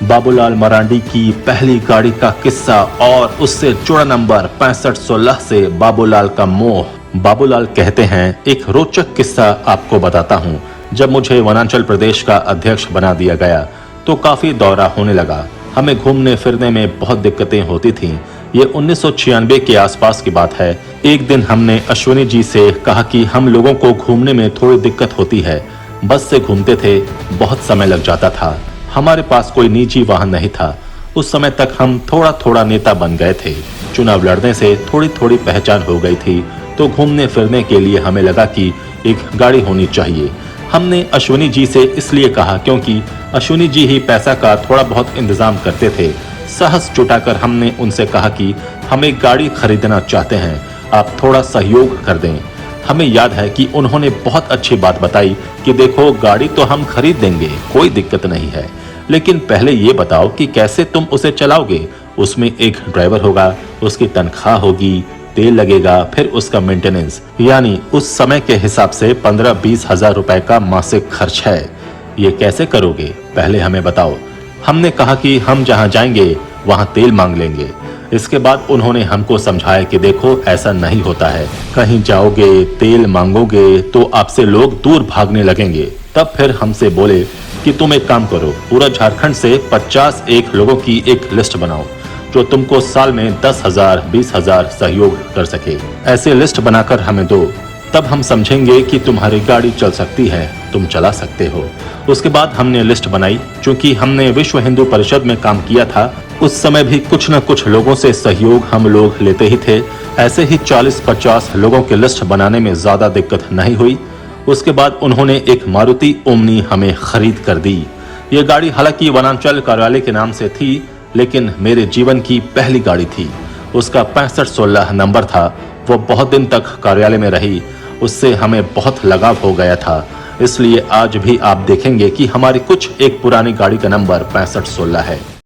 बाबूलाल मरांडी की पहली गाड़ी का किस्सा और उससे जुड़ा नंबर 6516 से बाबूलाल का मोह। बाबूलाल कहते हैं, एक रोचक किस्सा आपको बताता हूँ। जब मुझे वनांचल प्रदेश का अध्यक्ष बना दिया गया तो काफी दौरा होने लगा। हमें घूमने फिरने में बहुत दिक्कतें होती थीं। ये 1996 के आसपास की बात है। एक दिन हमने अश्विनी जी से कहा कि हम लोगों को घूमने में थोड़ी दिक्कत होती है। बस से घूमते थे, बहुत समय लग जाता था। हमारे पास कोई निजी वाहन नहीं था। उस समय तक हम थोड़ा थोड़ा नेता बन गए थे। चुनाव लड़ने से थोड़ी थोड़ी पहचान हो गई थी, तो घूमने फिरने के लिए हमें लगा कि एक गाड़ी होनी चाहिए। हमने अश्विनी जी से इसलिए कहा क्योंकि अश्विनी जी ही पैसा का थोड़ा बहुत इंतजाम करते थे। साहस जुटाकर हमने उनसे कहा कि हम एक गाड़ी खरीदना चाहते हैं, आप थोड़ा सहयोग कर दें। हमें याद है कि उन्होंने बहुत अच्छी बात बताई कि देखो, गाड़ी तो हम खरीद देंगे, कोई दिक्कत नहीं है, लेकिन पहले ये बताओ कि कैसे तुम उसे चलाओगे। उसमें एक ड्राइवर होगा, उसकी तनख्वाह होगी, तेल लगेगा, फिर उसका मेंटेनेंस, यानी उस समय के हिसाब से 15-20 हजार रुपए का मासिक खर्च है। ये कैसे करोगे, पहले हमें बताओ। हमने कहा कि हम जहाँ जाएंगे वहाँ तेल मांग लेंगे। इसके बाद उन्होंने हमको समझाया कि देखो, ऐसा नहीं होता है। कहीं जाओगे, तेल मांगोगे तो आपसे लोग दूर भागने लगेंगे। तब फिर हमसे बोले कि तुम एक काम करो, पूरा झारखंड से 51 लोगों की एक लिस्ट बनाओ जो तुमको साल में 10,000, 20,000 सहयोग कर सके। ऐसे लिस्ट बनाकर हमें दो, तब हम समझेंगे कि तुम्हारी गाड़ी चल सकती है, तुम चला सकते हो। उसके बाद हमने लिस्ट बनाई। चूंकि हमने विश्व हिंदू परिषद में काम किया था, उस समय भी कुछ न कुछ लोगों से सहयोग हम लोग लेते ही थे। ऐसे ही 40-50 लोगों की लिस्ट बनाने में ज्यादा दिक्कत नहीं हुई। उसके बाद उन्होंने एक मारुति ओमनी हमें खरीद कर दी। ये गाड़ी हालांकि वनांचल कार्यालय के नाम से थी, लेकिन मेरे जीवन की पहली गाड़ी थी। उसका 6516 नंबर था। वो बहुत दिन तक कार्यालय में रही, उससे हमें बहुत लगाव हो गया था। इसलिए आज भी आप देखेंगे कि हमारी कुछ एक पुरानी गाड़ी का नंबर 6516 है।